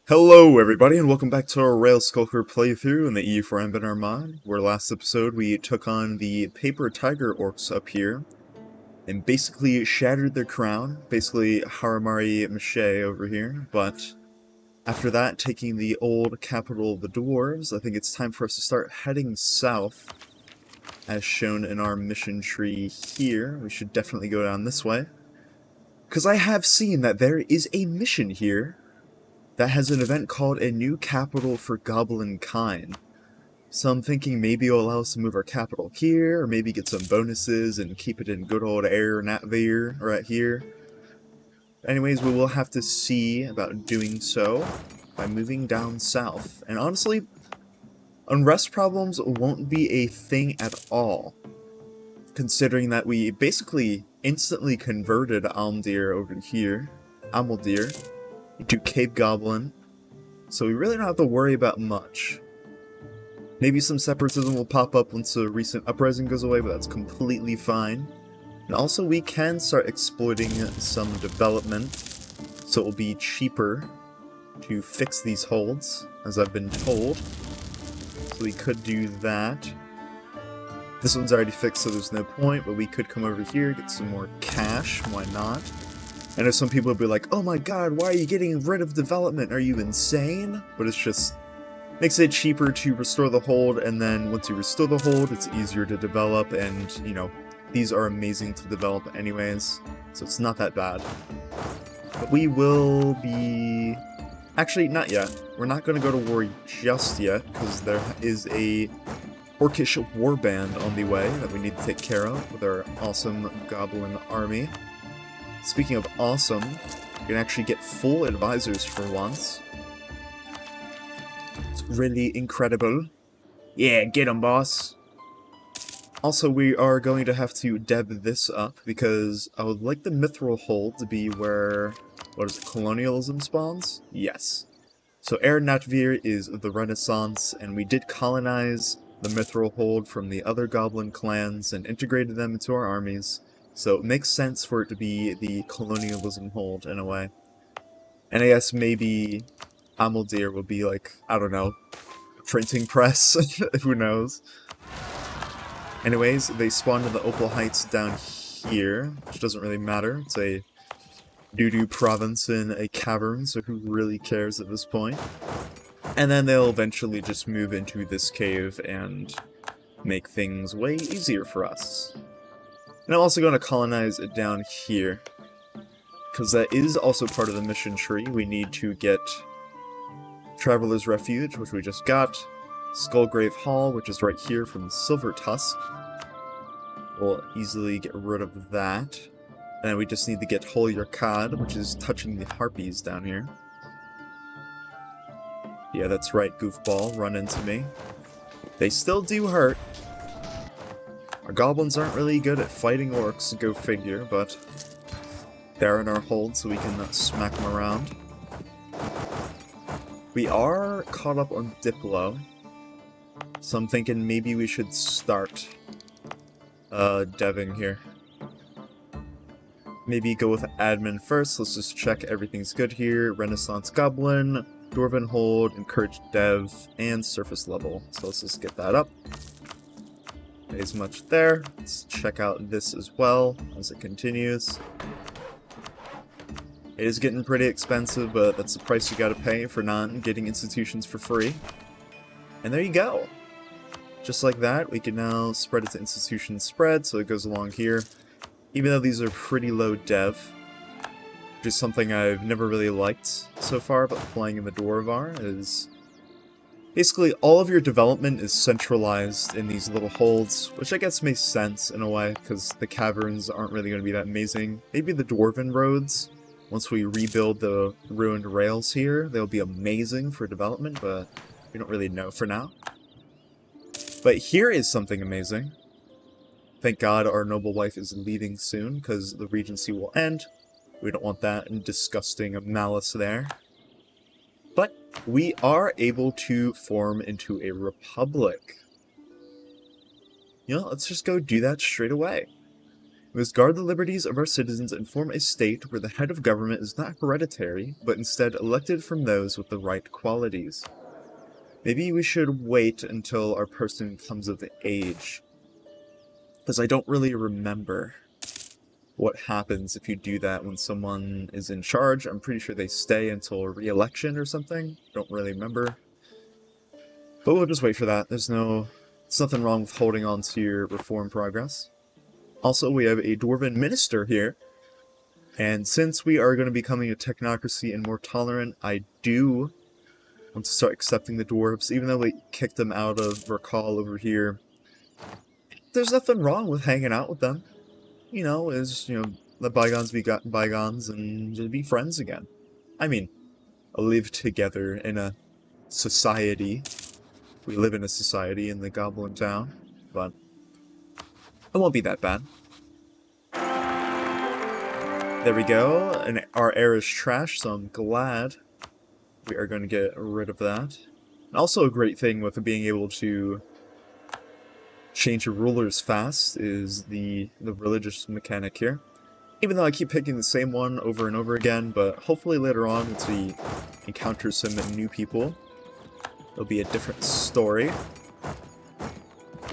Hello everybody and welcome back to our Railskulker playthrough in the EU4 Anbennar mod, where last episode we took on the paper tiger orcs up here and basically shattered their crown, basically Haramari Mache over here, but after that, taking the old capital of the dwarves, I think it's time for us to start heading south, as shown in our mission tree here. We should definitely go down this way, because I have seen that there is a mission here that has an event called a new capital for Goblin kind. So I'm thinking maybe it'll allow us to move our capital here, or maybe get some bonuses and keep it in good old Air Natvir right here. Anyways, we will have to see about doing so by moving down south. And honestly, unrest problems won't be a thing at all, considering that we basically instantly converted Almdir over here, Amaldir, to Cape Goblin, so we really don't have to worry about much. Maybe some separatism will pop up once the recent uprising goes away, but that's completely fine. And also we can start exploiting some development, so it will be cheaper to fix these holds, as I've been told. So we could do that. This one's already fixed, so there's no point, but we could come over here, get some more cash, why not? I know some people would be like, oh my god, why are you getting rid of development? Are you insane? But it's just, makes it cheaper to restore the hold, and then once you restore the hold, it's easier to develop, and, you know, these are amazing to develop anyways, so it's not that bad. But we will be... Actually, not yet. We're not going to go to war just yet, because there is a orcish warband on the way that we need to take care of with our awesome goblin army. Speaking of awesome, you can actually get full advisors for once. It's really incredible. Yeah, get 'em, boss! Also, we are going to have to dev this up, because I would like the mithril hold to be where, what is it, colonialism spawns? Yes. So Air Natvir is the Renaissance, and we did colonize the mithril hold from the other goblin clans and integrated them into our armies. So it makes sense for it to be the colonialism hold, in a way. And I guess maybe Amaldir will be like, I don't know, a printing press? Who knows? Anyways, they spawned in the Opal Heights down here, which doesn't really matter. It's a doo-doo province in a cavern, so who really cares at this point? And then they'll eventually just move into this cave and make things way easier for us. And I'm also going to colonize it down here, because that is also part of the mission tree. We need to get Traveler's Refuge, which we just got, Skullgrave Hall, which is right here from Silver Tusk. We'll easily get rid of that. And then we just need to get Holy Yarkad, which is touching the harpies down here. Yeah, that's right, goofball, run into me. They still do hurt. Our goblins aren't really good at fighting orcs, go figure, but they're in our hold so we can smack them around. We are caught up on Diplo, so I'm thinking maybe we should start deving here. Maybe go with admin first. Let's just check everything's good here. Renaissance Goblin, Dwarven Hold, Encourage Dev, and Surface Level. So let's just get that up. As much there. Let's check out this as well as it continues. It is getting pretty expensive, but that's the price you gotta pay for not getting institutions for free. And there you go. Just like that, we can now spread it to institution spread, so it goes along here. Even though these are pretty low dev, which is something I've never really liked so far about playing in the Dwarovar, is basically all of your development is centralized in these little holds, which I guess makes sense in a way, because the caverns aren't really going to be that amazing. Maybe the Dwarven roads, once we rebuild the ruined rails here, they'll be amazing for development, but we don't really know for now. But here is something amazing. Thank God our noble wife is leaving soon, because the regency will end. We don't want that disgusting malice there. But we are able to form into a republic. You know, let's just go do that straight away. We must guard the liberties of our citizens and form a state where the head of government is not hereditary, but instead elected from those with the right qualities. Maybe we should wait until our person comes of age, because I don't really remember what happens if you do that when someone is in charge. I'm pretty sure they stay until re-election or something. Don't really remember. But we'll just wait for that. There's nothing wrong with holding on to your reform progress. Also, we have a Dwarven minister here. And since we are going to be becoming a technocracy and more tolerant, I do want to start accepting the dwarves, even though we kicked them out of Rakal over here. There's nothing wrong with hanging out with them. Let bygones be bygones and just be friends again. I mean, live together in a society. We live in a society in the Goblin town, but it won't be that bad. There we go, and our heir is trash, so I'm glad we are going to get rid of that. And also a great thing with being able to change your rulers fast is the religious mechanic here. Even though I keep picking the same one over and over again, but hopefully later on, once we encounter some new people, it'll be a different story.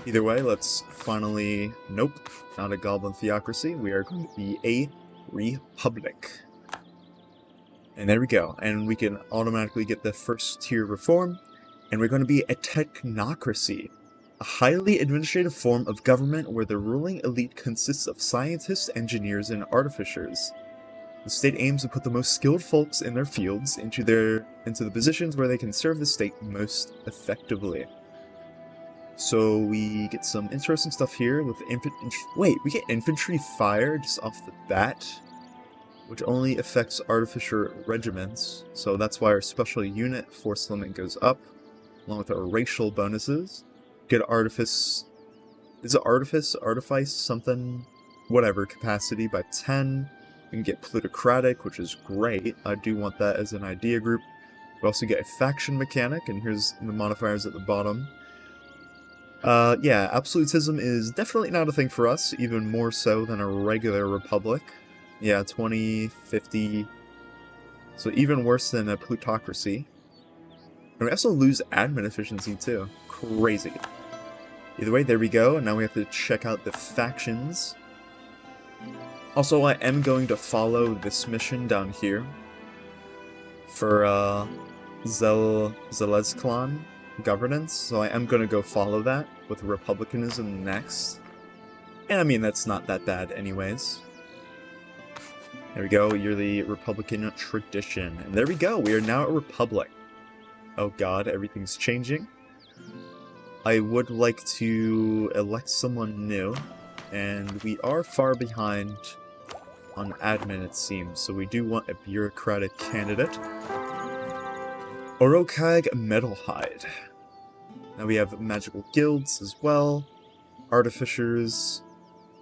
Either way, let's finally... Nope, not a goblin theocracy. We are going to be a republic. And there we go. And we can automatically get the first tier reform. And we're going to be a technocracy. A highly administrative form of government where the ruling elite consists of scientists, engineers, and artificers. The state aims to put the most skilled folks in their fields into the positions where they can serve the state most effectively. So we get some interesting stuff here with we get infantry fire just off the bat, which only affects artificer regiments. So that's why our special unit force limit goes up, along with our racial bonuses. Get artifice. Is it artifice, something, whatever, capacity by 10. We can get plutocratic, which is great. I do want that as an idea group. We also get a faction mechanic, and here's the modifiers at the bottom. Yeah, absolutism is definitely not a thing for us, even more so than a regular republic. Yeah, 20, 50, so even worse than a plutocracy. And we also lose admin efficiency too. Crazy. Either way, there we go, and now we have to check out the factions. Also, I am going to follow this mission down here for Zelezclan governance, so I am going to go follow that with republicanism next. And I mean, that's not that bad anyways. There we go, yearly republican tradition. And there we go, we are now a republic. Oh god, everything's changing. I would like to elect someone new, and we are far behind on admin, it seems, so we do want a bureaucratic candidate. Orokag Metalhide. Now we have magical guilds as well, artificers,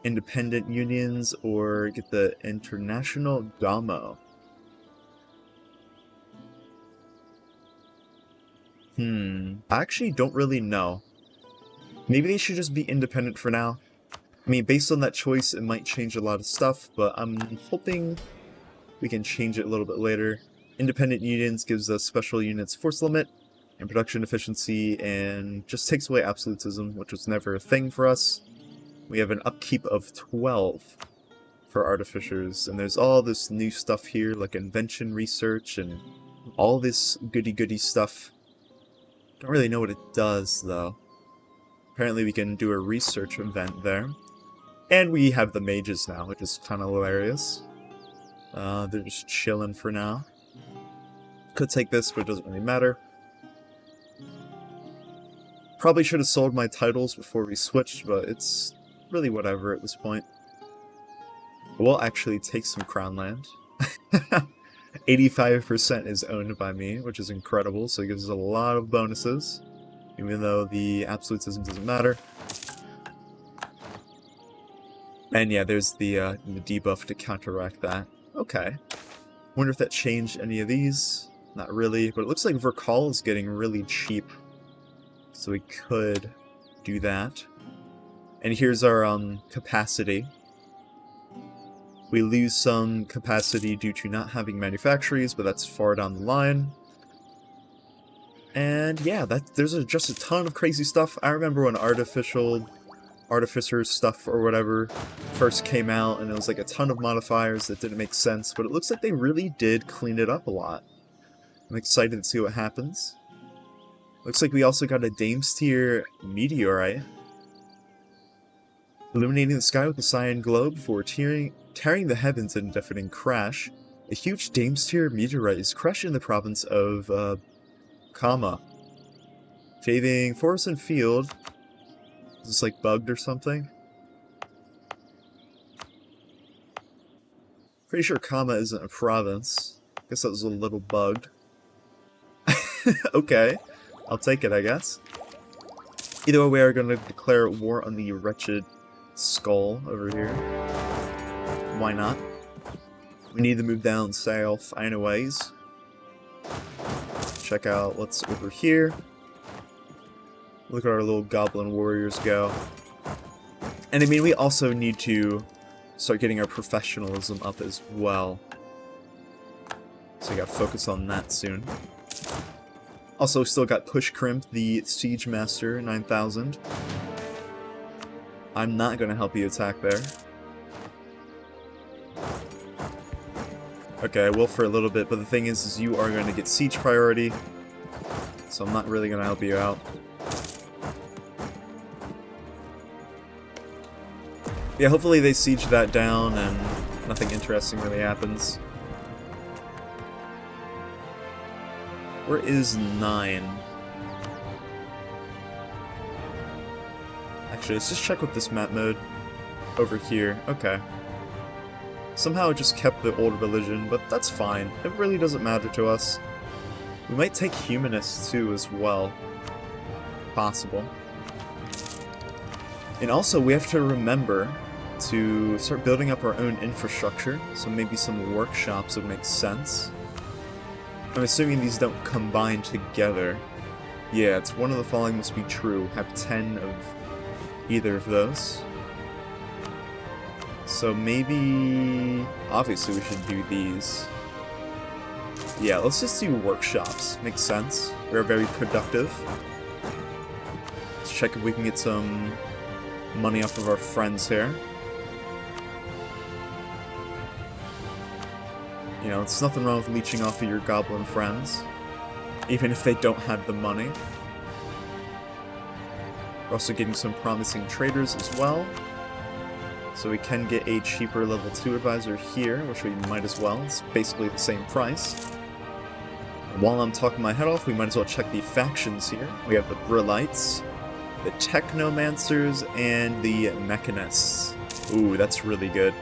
independent unions, or get the international Damo. I actually don't really know. Maybe they should just be independent for now. I mean, based on that choice, it might change a lot of stuff, but I'm hoping we can change it a little bit later. Independent unions gives us special units force limit and production efficiency, and just takes away absolutism, which was never a thing for us. We have an upkeep of 12 for artificers, and there's all this new stuff here, like invention research and all this goody-goody stuff. Don't really know what it does, though. Apparently we can do a research event there. And we have the mages now, which is kind of hilarious. They're just chilling for now. Could take this, but it doesn't really matter. Probably should have sold my titles before we switched, but it's really whatever at this point. We'll actually take some crown land. 85% is owned by me, which is incredible, so it gives us a lot of bonuses, even though the absolutism doesn't matter. And yeah, there's the debuff to counteract that. Okay. Wonder if that changed any of these. Not really, but it looks like Verkal is getting really cheap, so we could do that. And here's our capacity. We lose some capacity due to not having manufactories, but that's far down the line. And yeah, there's just a ton of crazy stuff. I remember when Artificer stuff or whatever first came out, and it was like a ton of modifiers that didn't make sense, but it looks like they really did clean it up a lot. I'm excited to see what happens. Looks like we also got a Dames tier meteorite. Illuminating the sky with a cyan glow before tearing the heavens in a deafening crash. A huge Dames tier meteorite is crushed in the province of, Kama. Shaving forest and field. Is this like bugged or something? Pretty sure Kama isn't a province. Guess that was a little bugged. Okay, I'll take it, I guess. Either way, we are going to declare war on the wretched skull over here. Why not? We need to move down south anyways. Check out what's over here. Look at our little goblin warriors go. And I mean, we also need to start getting our professionalism up as well. So we gotta focus on that soon. Also, still got Push Crimp, the Siege Master, 9,000. I'm not gonna help you attack there. Okay, I will for a little bit, but the thing is you are going to get siege priority, so I'm not really going to help you out. Yeah, hopefully they siege that down and nothing interesting really happens. Where is 9? Actually, let's just check with this map mode. Over here. Okay. Somehow it just kept the old religion, but that's fine. It really doesn't matter to us. We might take humanists too as well. Possible. And also we have to remember to start building up our own infrastructure, so maybe some workshops would make sense. I'm assuming these don't combine together. Yeah, it's one of the following must be true. Have 10 of either of those. So maybe... obviously we should do these. Yeah, let's just do workshops. Makes sense. We're very productive. Let's check if we can get some money off of our friends here. You know, it's nothing wrong with leeching off of your goblin friends, even if they don't have the money. We're also getting some promising traders as well. So we can get a cheaper level 2 advisor here, which we might as well. It's basically the same price. And while I'm talking my head off, we might as well check the factions here. We have the Brillites, the Technomancers, and the Mechanists. Ooh, that's really good.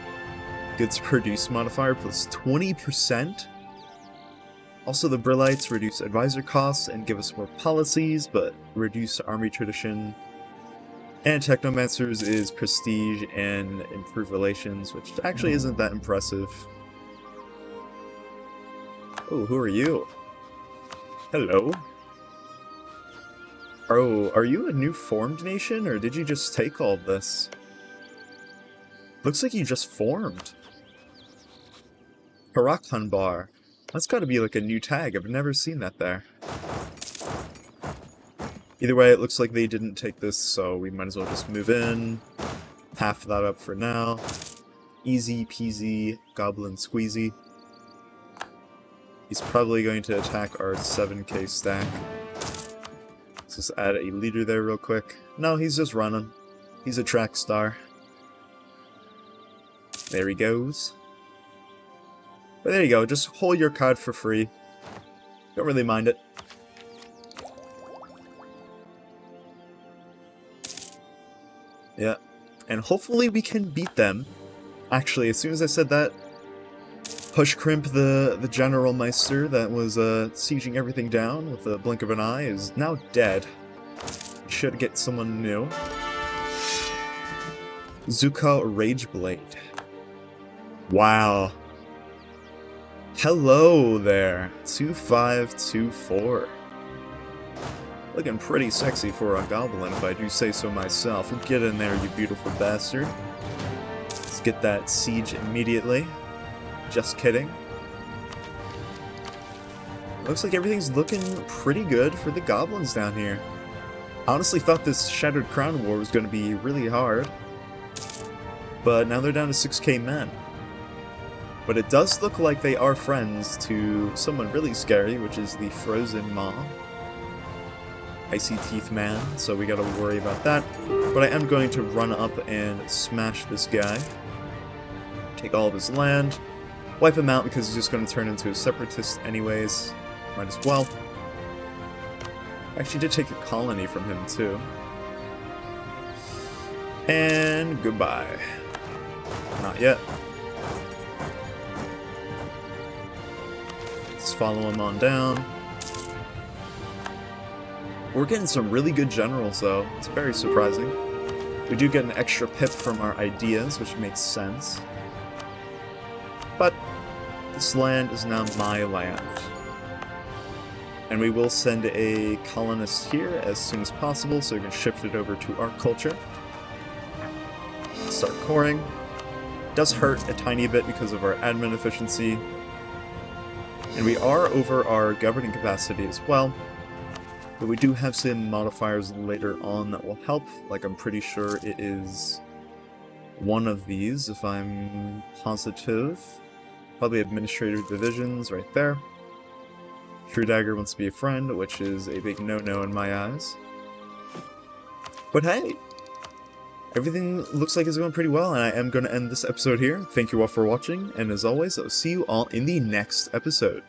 Goods produce modifier plus 20%. Also, the Brillites reduce advisor costs and give us more policies, but reduce army tradition. And Technomancers is prestige and improve relations, which actually isn't that impressive. Oh, who are you? Hello. Oh, are you a new formed nation, or did you just take all of this? Looks like you just formed. Harakhanbar. That's gotta be like a new tag, I've never seen that there. Either way, it looks like they didn't take this, so we might as well just move in. Half that up for now. Easy peasy, goblin squeezy. He's probably going to attack our 7k stack. Let's just add a leader there real quick. No, he's just running. He's a track star. There he goes. But there you go, just hold your card for free. Don't really mind it. Yeah, and hopefully we can beat them. Actually, as soon as I said that, Push Crimp, the General Meister that was sieging everything down with the blink of an eye, is now dead. Should get someone new. Zuka Rageblade. Wow. Hello there, 2524. Looking pretty sexy for a goblin, if I do say so myself. Get in there, you beautiful bastard. Let's Let's get that siege immediately. Just kidding. Looks like everything's looking pretty good for the goblins down here. I honestly thought this Shattered Crown War was going to be really hard. But now they're down to 6k men. But it does look like they are friends to someone really scary, which is the Frozen Maw. Icy Teeth Man, so we gotta worry about that. But I am going to run up and smash this guy. Take all of his land. Wipe him out because he's just going to turn into a separatist anyways. Might as well. Actually did take a colony from him too. And goodbye. Not yet. Let's follow him on down. We're getting some really good generals though. It's very surprising. We do get an extra pip from our ideas, which makes sense. But this land is now my land. And we will send a colonist here as soon as possible, so we can shift it over to our culture. Start coring. Does hurt a tiny bit because of our admin efficiency. And we are over our governing capacity as well. But we do have some modifiers later on that will help. Like, I'm pretty sure it is one of these, if I'm positive. Probably administrative divisions right there. True Dagger wants to be a friend, which is a big no-no in my eyes. But hey, everything looks like it's going pretty well, and I am going to end this episode here. Thank you all for watching, and as always, I'll see you all in the next episode.